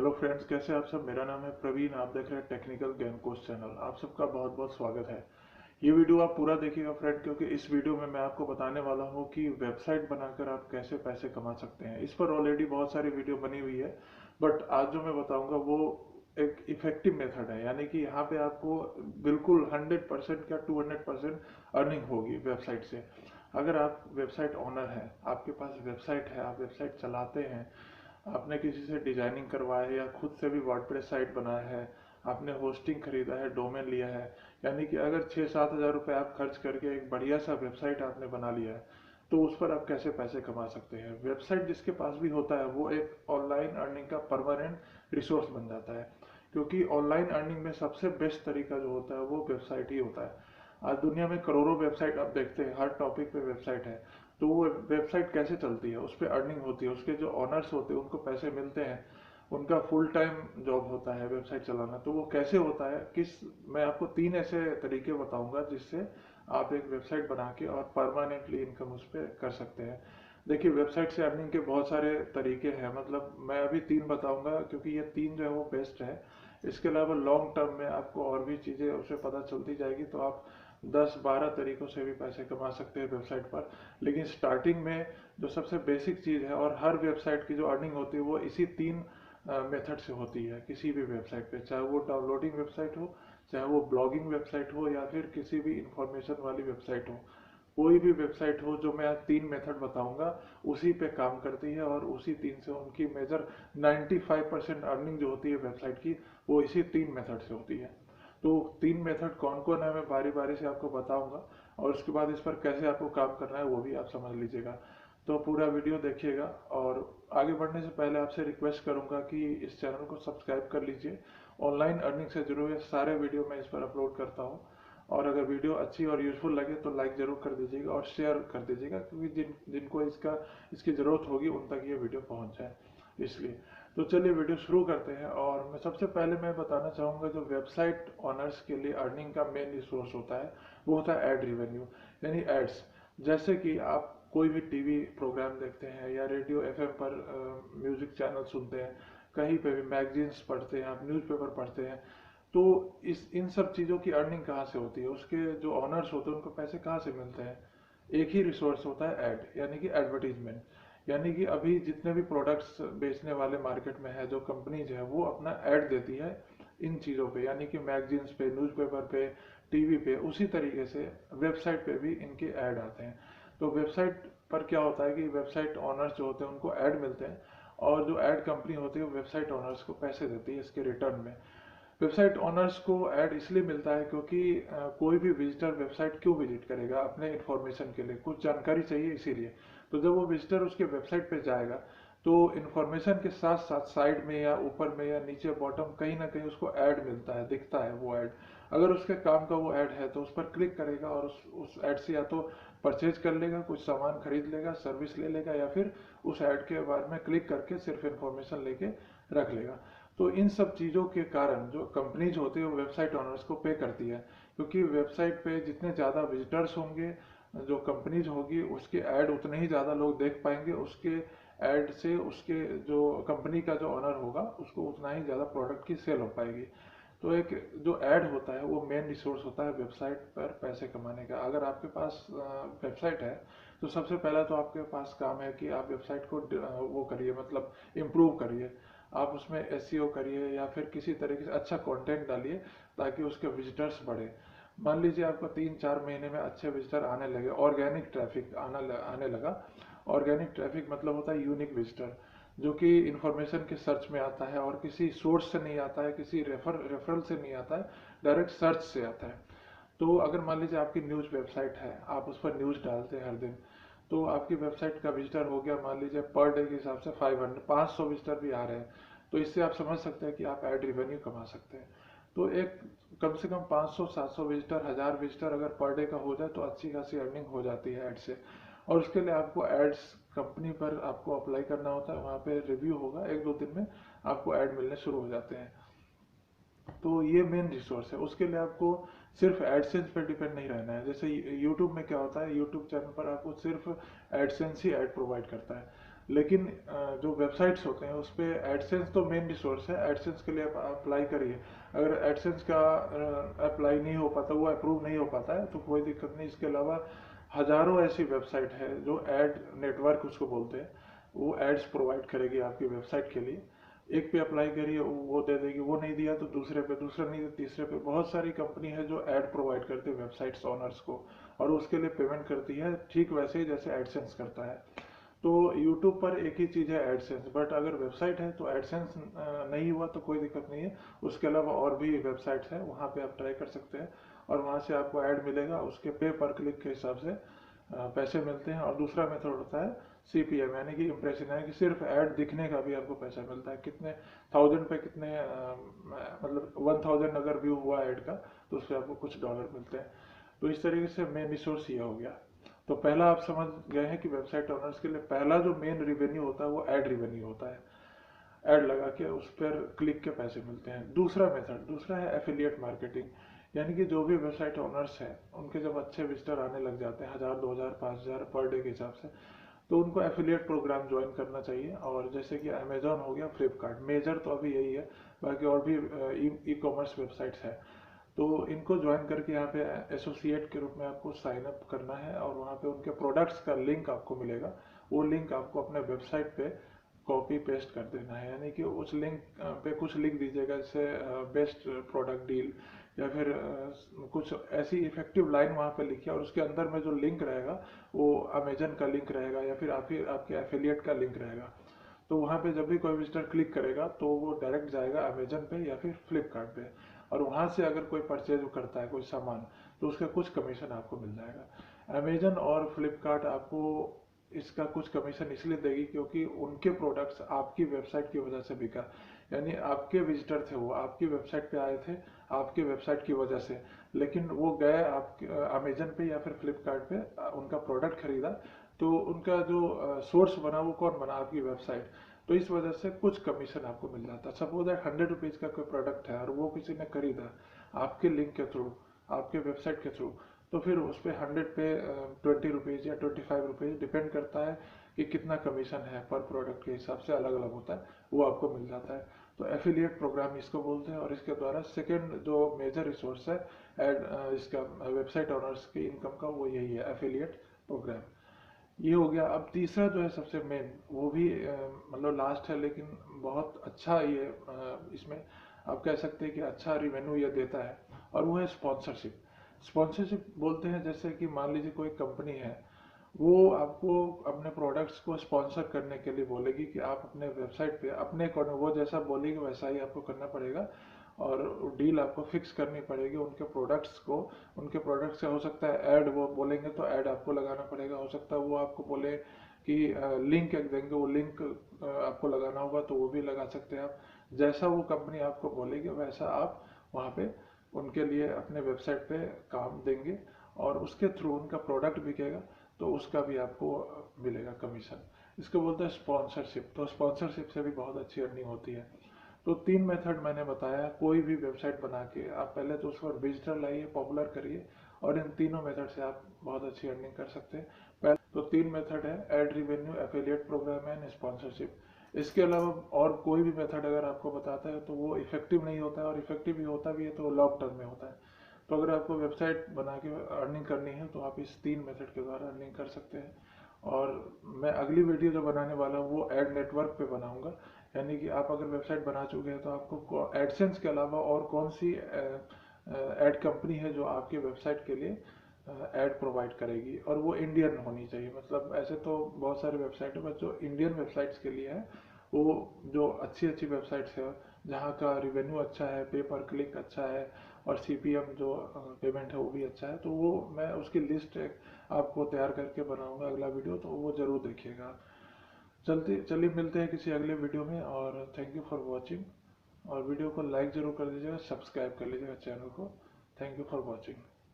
Hello friends, कैसे आप सब। मेरा नाम है प्रवीण। आप देख रहे हैं टेक्निकल ज्ञान कोश चैनल। आप सबका बहुत बहुत स्वागत है। ये वीडियो आप पूरा देखिएगा फ्रेंड, क्योंकि इस वीडियो में मैं आपको बताने वाला हूँ कि वेबसाइट बनाकर आप कैसे पैसे कमा सकते हैं। इस पर ऑलरेडी बहुत सारी वीडियो बनी हुई है, बट आज जो मैं बताऊंगा वो एक इफेक्टिव मेथड है। यानी कि यहाँ पे आपको बिल्कुल 100% या 200% अर्निंग होगी वेबसाइट से। अगर आप वेबसाइट ओनर हैं, आपके पास वेबसाइट है, आप वेबसाइट चलाते हैं, आपने किसी से डिजाइनिंग करवाया है या खुद से भी वर्डप्रेस साइट बनाया है, आपने होस्टिंग खरीदा है, डोमेन लिया है, यानी कि अगर 6-7 हज़ार रुपये आप खर्च करके एक बढ़िया सा वेबसाइट आपने बना लिया है, तो उस पर आप कैसे पैसे कमा सकते हैं। वेबसाइट जिसके पास भी होता है वो एक ऑनलाइन अर्निंग का परमानेंट रिसोर्स बन जाता है, क्योंकि ऑनलाइन अर्निंग में सबसे बेस्ट तरीका जो होता है वो वेबसाइट ही होता है। आज दुनिया में करोड़ों वेबसाइट आप देखते हैं, हर टॉपिक पे वेबसाइट है। तो वो वेबसाइट कैसे चलती है, उस पर अर्निंग होती है, उसके जो ऑनर्स होते हैं उनको पैसे मिलते हैं, उनका फुल टाइम जॉब होता है वेबसाइट चलाना। तो वो कैसे होता है, किस मैं आपको 3 ऐसे तरीके बताऊंगा जिससे आप एक वेबसाइट बना के और परमानेंटली इनकम उस पर कर सकते हैं। देखिए, वेबसाइट से अर्निंग के बहुत सारे तरीके हैं, मतलब मैं अभी 3 बताऊंगा क्योंकि ये 3 जो है वो बेस्ट है। इसके अलावा लॉन्ग टर्म में आपको और भी चीज़ें उससे पता चलती जाएगी, तो आप 10-12 तरीकों से भी पैसे कमा सकते हैं वेबसाइट पर। लेकिन स्टार्टिंग में जो सबसे बेसिक चीज़ है, और हर वेबसाइट की जो अर्निंग होती है वो इसी 3 मेथड से होती है। किसी भी वेबसाइट पे, चाहे वो डाउनलोडिंग वेबसाइट हो, चाहे वो ब्लॉगिंग वेबसाइट हो, या फिर किसी भी इंफॉर्मेशन वाली वेबसाइट हो, कोई भी वेबसाइट हो, जो मैं आज 3 मेथड बताऊंगा उसी पे काम करती है, और उसी 3 से उनकी मेजर 95% अर्निंग जो होती है वेबसाइट की, वो इसी 3 मेथड से होती है। तो 3 मेथड कौन कौन है मैं बारी बारी से आपको बताऊंगा, और उसके बाद इस पर कैसे आपको काम करना है वो भी आप समझ लीजिएगा। तो पूरा वीडियो देखिएगा। और आगे बढ़ने से पहले आपसे रिक्वेस्ट करूंगा कि इस चैनल को सब्सक्राइब कर लीजिए। ऑनलाइन अर्निंग से जुड़े हुए सारे वीडियो मैं इस पर अपलोड करता हूँ। और अगर वीडियो अच्छी और यूजफुल लगे तो लाइक जरूर कर दीजिएगा और शेयर कर दीजिएगा, क्योंकि जिनको इसकी ज़रूरत होगी उन तक ये वीडियो पहुंच जाए, इसलिए। तो चलिए वीडियो शुरू करते हैं। और मैं सबसे पहले मैं बताना चाहूँगा, जो वेबसाइट ऑनर्स के लिए अर्निंग का मेन रिसोर्स होता है वो होता है एड रिवेन्यू, यानी एड्स। जैसे कि आप कोई भी टीवी प्रोग्राम देखते हैं, या रेडियो एफएम पर म्यूजिक चैनल सुनते हैं, कहीं पे भी मैगजीन्स पढ़ते हैं, आप न्यूज़पेपर पढ़ते हैं, तो इस इन सब चीज़ों की अर्निंग कहाँ से होती है, उसके जो ऑनर्स होते हैं उनको पैसे कहाँ से मिलते हैं। एक ही रिसोर्स होता है, ऐड, यानी कि एडवर्टीजमेंट। यानी कि अभी जितने भी प्रोडक्ट्स बेचने वाले मार्केट में है, जो कंपनीज है, वो अपना ऐड देती है इन चीज़ों पे, यानी कि मैगजीन्स पे, न्यूज़पेपर पे, टीवी पे। उसी तरीके से वेबसाइट पे भी इनके ऐड आते हैं। तो वेबसाइट पर क्या होता है कि वेबसाइट ऑनर्स जो होते हैं उनको ऐड मिलते हैं, और जो ऐड कंपनी होती है वो वेबसाइट ऑनर्स को पैसे देती है इसके रिटर्न में। वेबसाइट ओनर्स को ऐड इसलिए मिलता है क्योंकि कोई भी विजिटर वेबसाइट क्यों विजिट करेगा, अपने इन्फॉर्मेशन के लिए, कुछ जानकारी चाहिए इसीलिए। तो जब वो विजिटर उसके वेबसाइट पे जाएगा, तो इन्फॉर्मेशन के साथ साथ साइड में या ऊपर में या नीचे बॉटम कहीं ना कहीं उसको ऐड मिलता है, दिखता है वो ऐड। अगर उसके काम का वो ऐड है तो उस पर क्लिक करेगा, और उस ऐड से या तो परचेज कर लेगा, कुछ सामान खरीद लेगा, सर्विस ले लेगा, या फिर उस ऐड के बारे में क्लिक करके सिर्फ इन्फॉर्मेशन लेके रख लेगा। तो इन सब चीज़ों के कारण जो कंपनीज होती है वो वेबसाइट ओनर्स को पे करती है, क्योंकि वेबसाइट पे जितने ज़्यादा विजिटर्स होंगे, जो कंपनीज होगी उसके ऐड उतने ही ज़्यादा लोग देख पाएंगे, उसके ऐड से उसके जो कंपनी का जो ऑनर होगा उसको उतना ही ज़्यादा प्रोडक्ट की सेल हो पाएगी। तो एक जो ऐड होता है वो मेन रिसोर्स होता है वेबसाइट पर पैसे कमाने का। अगर आपके पास वेबसाइट है, तो सबसे पहला तो आपके पास काम है कि आप वेबसाइट को वो करिए, मतलब इम्प्रूव करिए। आप उसमें एसईओ करिए, या फिर किसी तरीके से अच्छा कंटेंट डालिए ताकि उसके विजिटर्स बढ़े। मान लीजिए आपको 3-4 महीने में अच्छे विजिटर आने लगे, ऑर्गेनिक ट्रैफिक आने लगा। ऑर्गेनिक ट्रैफिक मतलब होता है यूनिक विजिटर, जो कि इंफॉर्मेशन के सर्च में आता है और किसी सोर्स से नहीं आता है, किसी रेफरल से नहीं आता है, डायरेक्ट सर्च से आता है। तो अगर मान लीजिए आपकी न्यूज़ वेबसाइट है, आप उस पर न्यूज़ डालते हैं हर दिन, तो आपकी वेबसाइट का विजिटर हो गया मान लीजिए पर डे के हिसाब से 500 विजिटर भी आ रहे हैं, तो इससे आप समझ सकते हैं कि आप ऐड रिवेन्यू कमा सकते हैं। तो एक कम से कम 500-700 विजिटर, 1000 विजिटर अगर पर डे का हो जाए तो अच्छी खासी अर्निंग हो जाती है ऐड से। और उसके लिए आपको एड्स कंपनी पर आपको अप्लाई करना होता है, वहाँ पे रिव्यू होगा, 1-2 दिन में आपको ऐड मिलने शुरू हो जाते हैं। तो ये मेन रिसोर्स है। उसके लिए आपको सिर्फ एडसेंस पर डिपेंड नहीं रहना है। जैसे यूट्यूब में क्या होता है, यूट्यूब चैनल पर आपको सिर्फ एडसेंस ही ऐड प्रोवाइड करता है। लेकिन जो वेबसाइट्स होते हैं उस पर एडसेंस तो मेन रिसोर्स है। एडसेंस के लिए आप अप्लाई करिए। अगर एडसेंस का अप्लाई नहीं हो पाता, वो अप्रूव नहीं हो पाता है, तो कोई दिक्कत नहीं। इसके अलावा हजारों ऐसी वेबसाइट है जो एड नेटवर्क उसको बोलते हैं, वो एड्स प्रोवाइड करेगी आपकी वेबसाइट के लिए। एक पे अप्लाई करिए, वो दे देगी, वो नहीं दिया तो दूसरे पे, दूसरा नहीं तो तीसरे पे। बहुत सारी कंपनी है जो ऐड प्रोवाइड करती है वेबसाइट्स ओनर्स को, और उसके लिए पेमेंट करती है ठीक वैसे ही जैसे एडसेंस करता है। तो यूट्यूब पर एक ही चीज़ है एडसेंस, बट अगर वेबसाइट है तो एडसेंस नहीं हुआ तो कोई दिक्कत नहीं है। उसके अलावा और भी वेबसाइट्स हैं, वहाँ पे आप ट्राई कर सकते हैं और वहाँ से आपको ऐड मिलेगा। उसके पे पर क्लिक के हिसाब से पैसे मिलते हैं। और दूसरा मेथड होता है CPM, यानी कि इम्प्रेशन, यानी कि सिर्फ ऐड दिखने का भी आपको पैसा मिलता है। कितने 1000 पे कितने मतलब 1000 अगर व्यू हुआ ऐड का, तो उससे आपको कुछ डॉलर मिलते हैं। तो इस तरीके से मेन रिसोर्स ये हो गया। तो पहला आप समझ गए हैं कि वेबसाइट ओनर्स के लिए पहला जो मेन रिवेन्यू होता है वो ऐड रिवेन्यू होता है। ऐड लगा के उस पर क्लिक के पैसे मिलते हैं। दूसरा है एफिलिएट मार्केटिंग, यानी कि जो भी वेबसाइट ओनर्स हैं उनके जब अच्छे विजिटर आने लग जाते हैं 1000 2000 5000 पर डे के हिसाब से, तो उनको एफिलिएट प्रोग्राम ज्वाइन करना चाहिए। और जैसे कि अमेजोन हो गया, फ्लिपकार्ट, मेजर तो अभी यही है, बाकी और भी ई कॉमर्स वेबसाइट्स है। तो इनको ज्वाइन करके यहाँ पे एसोसिएट के रूप में आपको साइन अप करना है, और वहाँ पे उनके प्रोडक्ट्स का लिंक आपको मिलेगा। वो लिंक आपको अपने वेबसाइट पे कॉपी पेस्ट कर देना है, यानी कि उस लिंक पे कुछ लिख दीजिएगा, जैसे बेस्ट प्रोडक्ट डील, या फिर कुछ ऐसी इफेक्टिव लाइन वहाँ पे लिखिए। और उसके अंदर में जो लिंक रहेगा वो अमेजन का लिंक रहेगा, या फिर आपके एफिलिएट का लिंक रहेगा। तो वहाँ पे जब भी कोई विजिटर क्लिक करेगा तो वो डायरेक्ट जाएगा अमेजन पे या फिर फ्लिपकार्ट पे, और वहाँ से अगर कोई परचेज करता है कोई सामान, तो उसका कुछ कमीशन आपको मिल जाएगा। अमेजन और फ्लिपकार्ट आपको इसका कुछ कमीशन इसलिए देगी क्योंकि उनके प्रोडक्ट्स आपकी वेबसाइट की वजह से बिका, यानी आपके विजिटर थे, वो आपकी वेबसाइट पे आए थे आपके वेबसाइट की वजह से, लेकिन वो गए आप अमेजन पे या फिर फ्लिपकार्ट पे, उनका प्रोडक्ट खरीदा, तो उनका जो सोर्स बना वो कौन बना, आपकी वेबसाइट। तो इस वजह से कुछ कमीशन आपको मिल जाता है। सपोज दैट 100 रुपीज़ का कोई प्रोडक्ट है और वो किसी ने खरीदा आपके लिंक के थ्रू, आपके वेबसाइट के थ्रू, तो फिर उस पर 100 पे 20 रुपीज़ या 25 रुपीज़, डिपेंड करता है कि कितना कमीशन है, पर प्रोडक्ट के हिसाब से अलग अलग होता है, वो आपको मिल जाता है। तो एफिलिएट प्रोग्राम इसको बोलते हैं। और इसके द्वारा सेकेंड जो मेजर रिसोर्स है इसका वेबसाइट ओनर्स की इनकम का, वो यही है, एफिलिएट प्रोग्राम। ये हो गया। अब तीसरा जो है सबसे मेन, वो भी मतलब लास्ट है, लेकिन बहुत अच्छा ये इसमें आप कह सकते हैं कि अच्छा रिवेन्यू ये देता है, और वो है स्पॉन्सरशिप। स्पॉन्सरशिप बोलते हैं, जैसे कि मान लीजिए कोई कंपनी है, वो आपको अपने प्रोडक्ट्स को स्पॉन्सर करने के लिए बोलेगी कि आप अपने वेबसाइट पे अपने अकॉर्डिंग वो जैसा बोलेगी वैसा ही आपको करना पड़ेगा, और डील आपको फिक्स करनी पड़ेगी उनके प्रोडक्ट्स को। उनके प्रोडक्ट्स से हो सकता है ऐड, वो बोलेंगे तो ऐड आपको लगाना पड़ेगा। हो सकता है वो आपको बोले कि लिंक एक देंगे, वो लिंक आपको लगाना होगा, तो वो भी लगा सकते हैं आप। जैसा वो कंपनी आपको बोलेगी वैसा आप वहाँ पे उनके लिए अपने वेबसाइट पे काम देंगे, और उसके थ्रू उनका प्रोडक्ट बिकेगा, तो उसका भी आपको मिलेगा कमीशन। इसको बोलते हैं स्पॉन्सरशिप। तो स्पॉन्सरशिप से भी बहुत अच्छी अर्निंग होती है। तो 3 मेथड मैंने बताया। कोई भी वेबसाइट बना के आप पहले तो उस पर विजिटर लाइए, पॉपुलर करिए, और इन तीनों मेथड से आप बहुत अच्छी अर्निंग कर सकते हैं। पहले तो 3 मेथड है, ad revenue, affiliate program and sponsorship. इसके अलावा और कोई भी मेथड अगर आपको बताता है तो वो इफेक्टिव नहीं होता है, और इफेक्टिव भी होता भी है तो लॉन्ग टर्म में होता है। तो अगर आपको वेबसाइट बना के अर्निंग करनी है तो आप इस 3 मेथड के द्वारा अर्निंग कर सकते हैं। और मैं अगली वीडियो जो बनाने वाला हूँ वो एड नेटवर्क पे बनाऊंगा, यानी कि आप अगर वेबसाइट बना चुके हैं तो आपको एडसेंस के अलावा और कौन सी एड कंपनी है जो आपके वेबसाइट के लिए एड प्रोवाइड करेगी, और वो इंडियन होनी चाहिए। मतलब ऐसे तो बहुत सारे वेबसाइट है, बट जो इंडियन वेबसाइट्स के लिए है, वो जो अच्छी अच्छी वेबसाइट्स है जहाँ का रिवेन्यू अच्छा है, पे पर क्लिक अच्छा है, और CPM जो पेमेंट है वो भी अच्छा है, तो वो मैं उसकी लिस्ट आपको तैयार करके बनाऊंगा अगला वीडियो, तो वो जरूर देखिएगा। चलिए मिलते हैं किसी अगले वीडियो में, और थैंक यू फॉर वॉचिंग। और वीडियो को लाइक जरूर कर दीजिएगा, सब्सक्राइब कर लीजिएगा चैनल को। Thank you for watching.